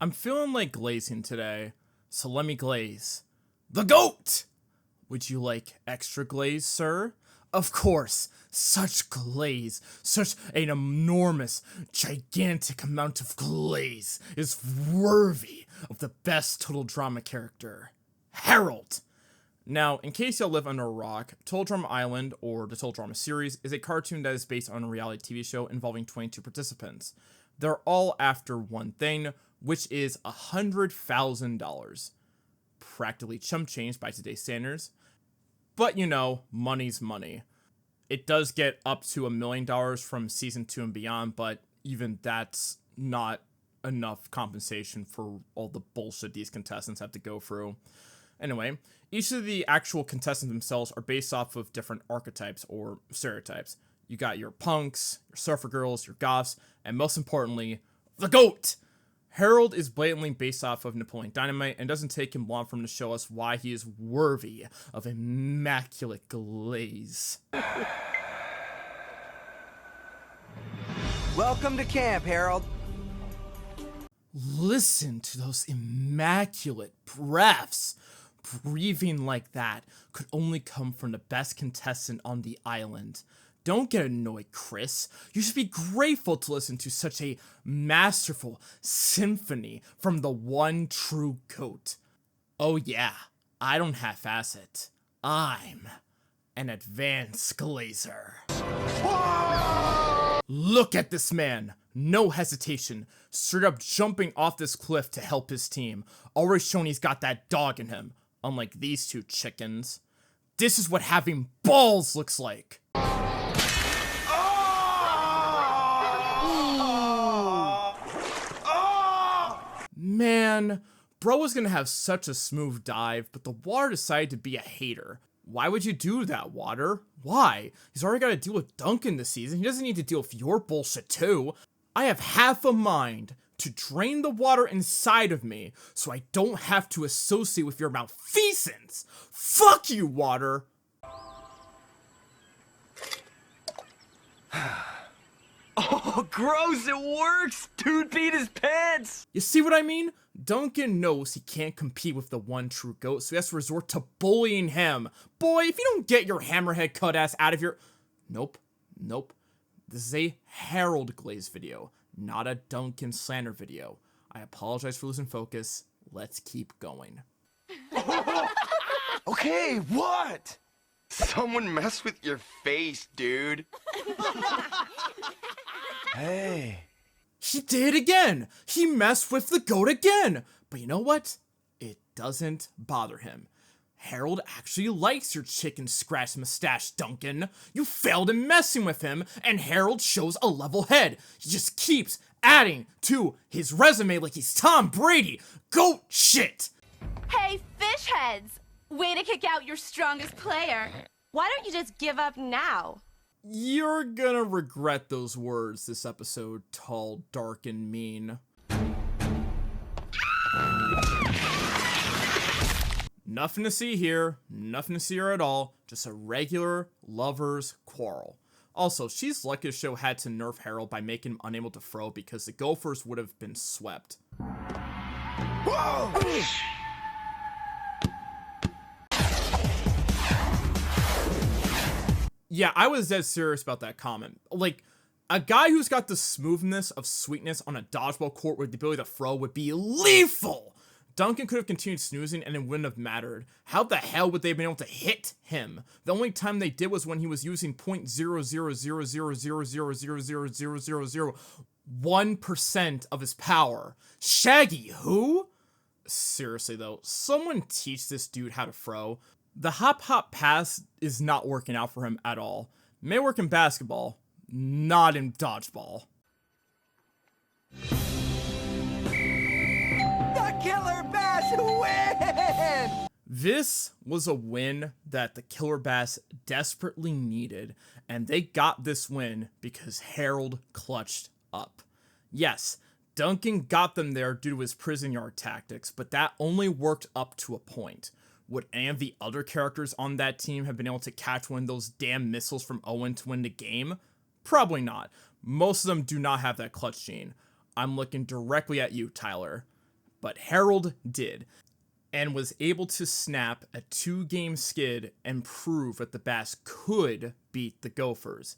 I'm feeling like glazing today, so let me glaze. The GOAT! Would you like extra glaze, sir? Of course, such glaze, such an enormous, gigantic amount of glaze is worthy of the best total drama character, Harold. Now, in case y'all live under a rock, Total Drama Island, or the Total Drama series, is a cartoon that is based on a reality TV show involving 22 participants. They're all after one thing, which is $100,000. Practically chump change by today's standards. But you know, money's money. It does get up to $1 million from season 2 and beyond, but even that's not enough compensation for all the bullshit these contestants have to go through. Anyway, each of the actual contestants themselves are based off of different archetypes or stereotypes. You got your punks, your surfer girls, your goths, and most importantly, the GOAT! Harold is blatantly based off of Napoleon Dynamite and doesn't take him long for him to show us why he is worthy of immaculate glaze. Welcome to camp, Harold. Listen to those immaculate breaths. Breathing like that could only come from the best contestant on the island. Don't get annoyed, Chris. You should be grateful to listen to such a masterful symphony from the one true GOAT. Oh yeah, I don't half-ass it. I'm an advanced glazer. Look at this man. No hesitation. Straight up jumping off this cliff to help his team. Already shown he's got that dog in him. Unlike these two chickens. This is what having balls looks like. Man, bro was gonna have such a smooth dive, but the water decided to be a hater. Why would you do that, water? Why? He's already gotta deal with Duncan this season. He doesn't need to deal with your bullshit too. I have half a mind to drain the water inside of me so I don't have to associate with your malfeasance. Fuck you, water. Oh, gross, it works! Dude beat his pants! You see what I mean? Duncan knows he can't compete with the one true GOAT, so he has to resort to bullying him. Boy, if you don't get your hammerhead cut ass out of your... Nope. This is a Harold Glaze video, not a Duncan slander video. I apologize for losing focus. Let's keep going. Okay, what? Someone messed with your face, dude. Hey. He did again! He messed with the GOAT again! But you know what? It doesn't bother him. Harold actually likes your chicken scratch mustache, Duncan. You failed in messing with him, and Harold shows a level head. He just keeps adding to his resume like he's Tom Brady. GOAT shit! Hey, fish heads! Way to kick out your strongest player. Why don't you just give up now? You're gonna regret those words this episode, tall, dark, and mean. Nothing to see here, nothing to see her at all, just a regular lover's quarrel. Also, she's lucky the show had to nerf Harold by making him unable to throw because the Gophers would have been swept. Whoa! Yeah, I was dead serious about that comment. Like, a guy who's got the smoothness of sweetness on a dodgeball court with the ability to throw would be lethal! Duncan could have continued snoozing and it wouldn't have mattered. How the hell would they have been able to hit him? The only time they did was when he was using 0.00000000001% of his power. Shaggy, who? Seriously though, someone teach this dude how to throw. The hop pass is not working out for him at all. May work in basketball, not in dodgeball. The Killer Bass win! This was a win that the Killer Bass desperately needed, and they got this win because Harold clutched up. Yes, Duncan got them there due to his prison yard tactics, but that only worked up to a point. Would any of the other characters on that team have been able to catch one of those damn missiles from Owen to win the game? Probably not. Most of them do not have that clutch gene. I'm looking directly at you, Tyler. but Harold did, and was able to snap a 2-game skid and prove that the Bass could beat the Gophers.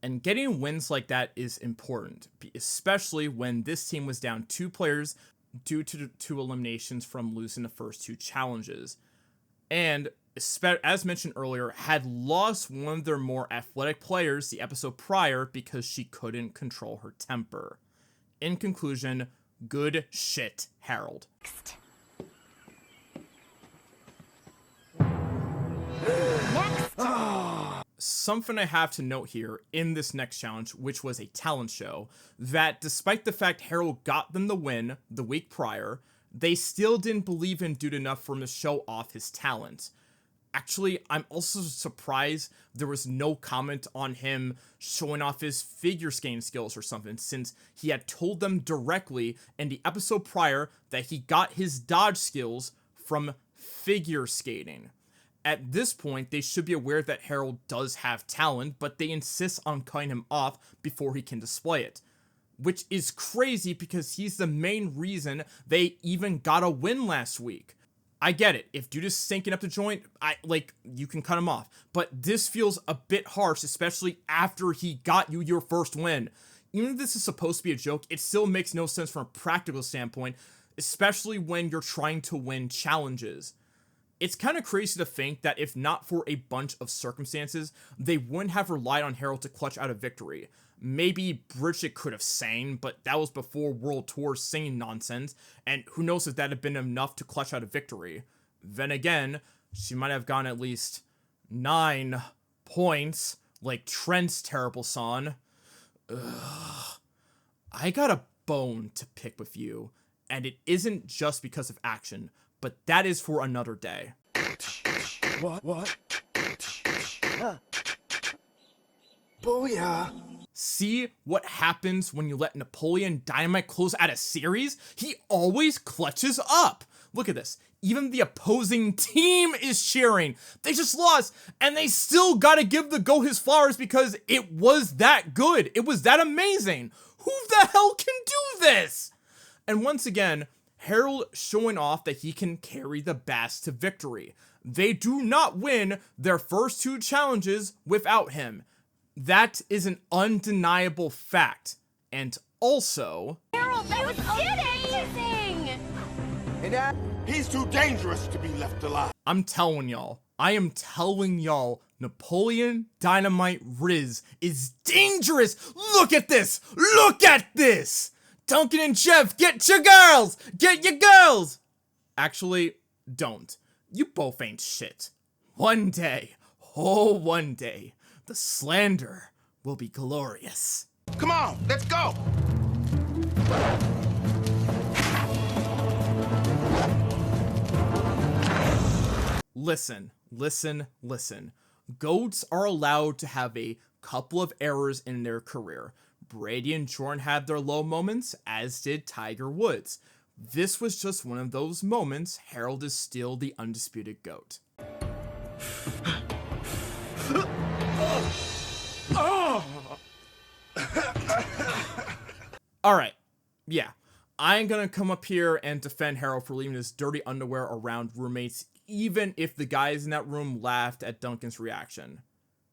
And getting wins like that is important, especially when this team was down 2 players due to 2 eliminations from losing the first 2 challenges. And, as mentioned earlier, had lost one of their more athletic players the episode prior because she couldn't control her temper. In conclusion, good shit, Harold. Something I have to note here in this next challenge, which was a talent show, that despite the fact Harold got them the win the week prior, they still didn't believe in Dude enough for him to show off his talent. Actually, I'm also surprised there was no comment on him showing off his figure skating skills or something, since he had told them directly in the episode prior that he got his dodge skills from figure skating. At this point, they should be aware that Harold does have talent, but they insist on cutting him off before he can display it. Which is crazy because he's the main reason they even got a win last week. I get it, if dude is sinking up the joint, you can cut him off. But this feels a bit harsh, especially after he got you your first win. Even if this is supposed to be a joke, it still makes no sense from a practical standpoint, especially when you're trying to win challenges. It's kind of crazy to think that if not for a bunch of circumstances, they wouldn't have relied on Harold to clutch out a victory. Maybe Bridget could have sang, but that was before World Tour singing nonsense, and who knows if that had been enough to clutch out a victory. Then again, she might have gotten at least 9 points, like Trent's terrible song. Ugh. I got a bone to pick with you, and it isn't just because of action, but that is for another day. What? Booyah! See what happens when you let Napoleon Dynamite close out a series? He always clutches up. Look at this. Even the opposing team is cheering. They just lost, and they still gotta give the GOAT his flowers because it was that good. It was that amazing. Who the hell can do this? And once again, Harold showing off that he can carry the Bass to victory. They do not win their first 2 challenges without him. That is an undeniable fact. And also, Harold, that was amazing! And he's too dangerous to be left alive. I'm telling y'all, Napoleon Dynamite Riz is dangerous. Look at this. Look at this. Duncan and Jeff, get your girls. Get your girls. Actually, don't. You both ain't shit. One day, one day, the slander will be glorious. Come on, let's go! Listen. GOATs are allowed to have a couple of errors in their career. Brady and Jordan had their low moments, as did Tiger Woods. This was just one of those moments. Harold is still the undisputed GOAT. Alright, yeah. I ain't gonna come up here and defend Harold for leaving his dirty underwear around roommates, even if the guys in that room laughed at Duncan's reaction.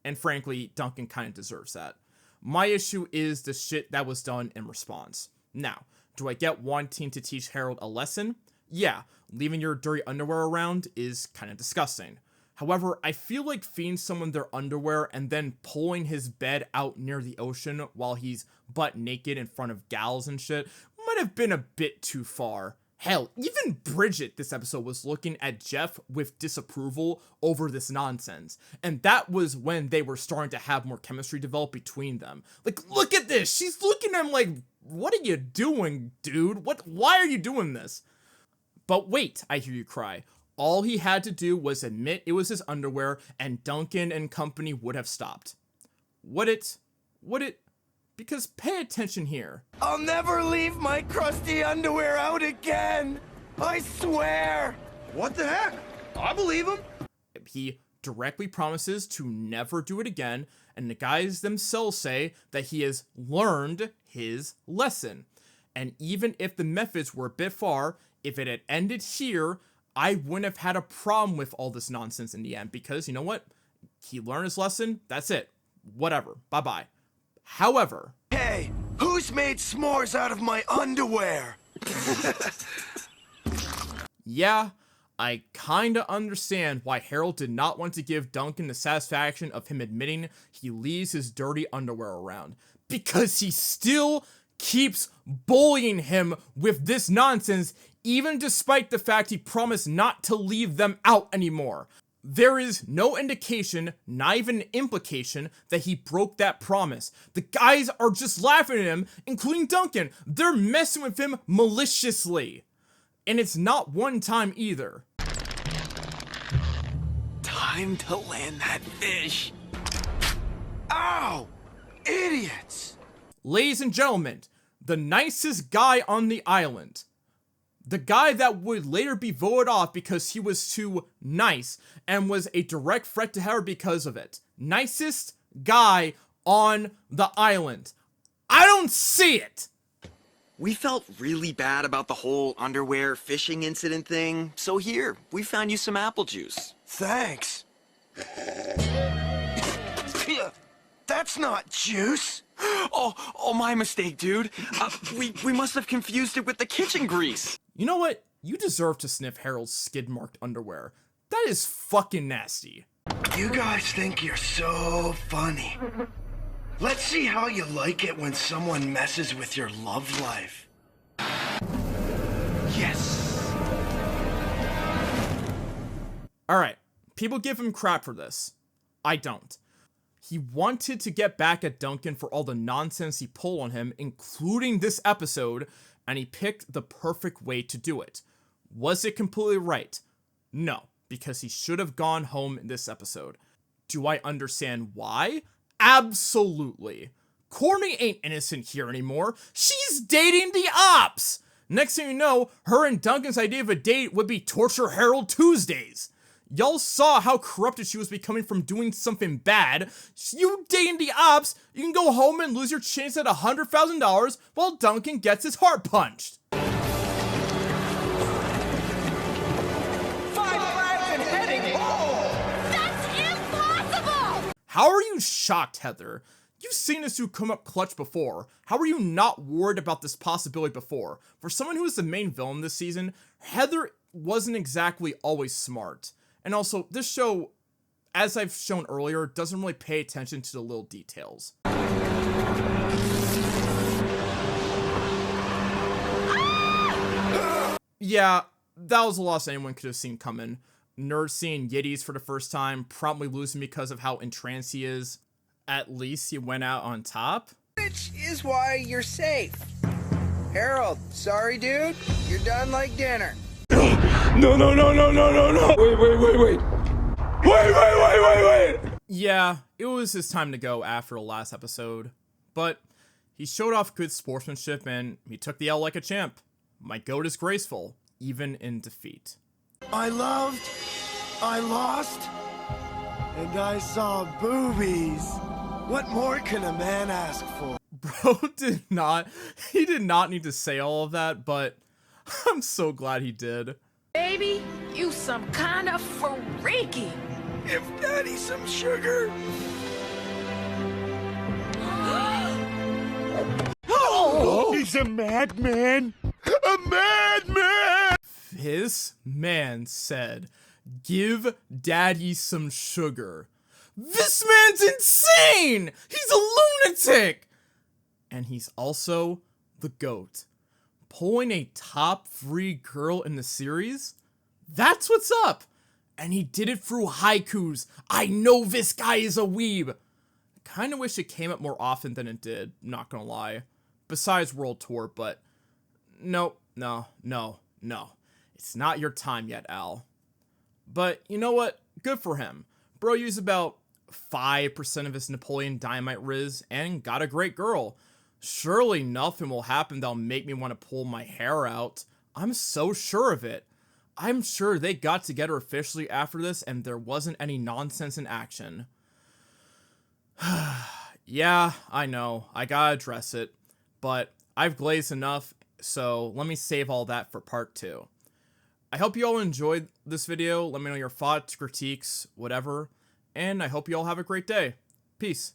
And frankly, Duncan kinda deserves that. My issue is the shit that was done in response. Now, do I get wanting to teach Harold a lesson? Yeah, leaving your dirty underwear around is kinda disgusting. However, I feel like feeding someone their underwear and then pulling his bed out near the ocean while he's butt naked in front of gals and shit might have been a bit too far. Hell, even Bridget this episode was looking at Jeff with disapproval over this nonsense. And that was when they were starting to have more chemistry develop between them. Like, look at this! She's looking at him like, what are you doing, dude? Why are you doing this? But wait, I hear you cry. All he had to do was admit it was his underwear, and Duncan and company would have stopped. Would it? Because pay attention here. I'll never leave my crusty underwear out again! I swear! What the heck? I believe him. He directly promises to never do it again, and the guys themselves say that he has learned his lesson. And even if the methods were a bit far, if it had ended here, I wouldn't have had a problem with all this nonsense in the end, because you know what? He learned his lesson. That's it. Whatever. Bye-bye. However... Hey, who's made s'mores out of my underwear? Yeah, I kinda understand why Harold did not want to give Duncan the satisfaction of him admitting he leaves his dirty underwear around, because he still keeps bullying him with this nonsense, even despite the fact he promised not to leave them out anymore. There is no indication, not even an implication, that he broke that promise. The guys are just laughing at him, including Duncan. They're messing with him maliciously. And it's not one time either. Time to land that fish. Ow! Idiots! Ladies and gentlemen, the nicest guy on the island. The guy that would later be voted off because he was too nice and was a direct threat to her because of it. Nicest guy on the island. I don't see it! We felt really bad about the whole underwear fishing incident thing, so here, we found you some apple juice. Thanks. That's not juice. Oh, my mistake, dude. We must have confused it with the kitchen grease. You know what? You deserve to sniff Harold's skid-marked underwear. That is fucking nasty. You guys think you're so funny. Let's see how you like it when someone messes with your love life. Yes. Alright, people give him crap for this. I don't. He wanted to get back at Duncan for all the nonsense he pulled on him, including this episode, and he picked the perfect way to do it. Was it completely right? No, because he should have gone home in this episode. Do I understand why? Absolutely. Courtney ain't innocent here anymore. She's dating the ops! Next thing you know, her and Duncan's idea of a date would be Torture Harold Tuesdays. Y'all saw how corrupted she was becoming from doing something bad. You dating the ops, you can go home and lose your chance at $100,000 while Duncan gets his heart punched. 5 laps and heading home! That's impossible! How are you shocked, Heather? You've seen this dude come up clutch before. How are you not worried about this possibility before? For someone who was the main villain this season, Heather wasn't exactly always smart. And also, this show, as I've shown earlier, doesn't really pay attention to the little details. Yeah, that was a loss anyone could have seen coming. Nerd seeing Yetis for the first time, promptly losing because of how entranced he is. At least he went out on top. Which is why you're safe. Harold, sorry dude, you're done like dinner. No. Wait. Yeah, it was his time to go after the last episode. But he showed off good sportsmanship and he took the L like a champ. My GOAT is graceful, even in defeat. I loved, I lost, and I saw boobies. What more can a man ask for? Bro did not need to say all of that, but I'm so glad he did. Baby, you some kind of freaky. Give daddy some sugar. Oh, he's a madman. A madman! This man said, "Give daddy some sugar." This man's insane! He's a lunatic! And he's also the GOAT. Pulling a top 3 girl in the series? That's what's up! And he did it through haikus. I know this guy is a weeb. Kinda wish it came up more often than it did, not gonna lie. Besides World Tour, but no. It's not your time yet, Al. But you know what? Good for him. Bro used about 5% of his Napoleon Dynamite Riz and got a great girl. Surely nothing will happen that'll make me want to pull my hair out. I'm so sure of it. I'm sure they got together officially after this and there wasn't any nonsense in action. Yeah, I know. I gotta address it. But I've glazed enough so let me save all that for part 2. I hope you all enjoyed this video. Let me know your thoughts, critiques, whatever, and I hope you all have a great day. Peace.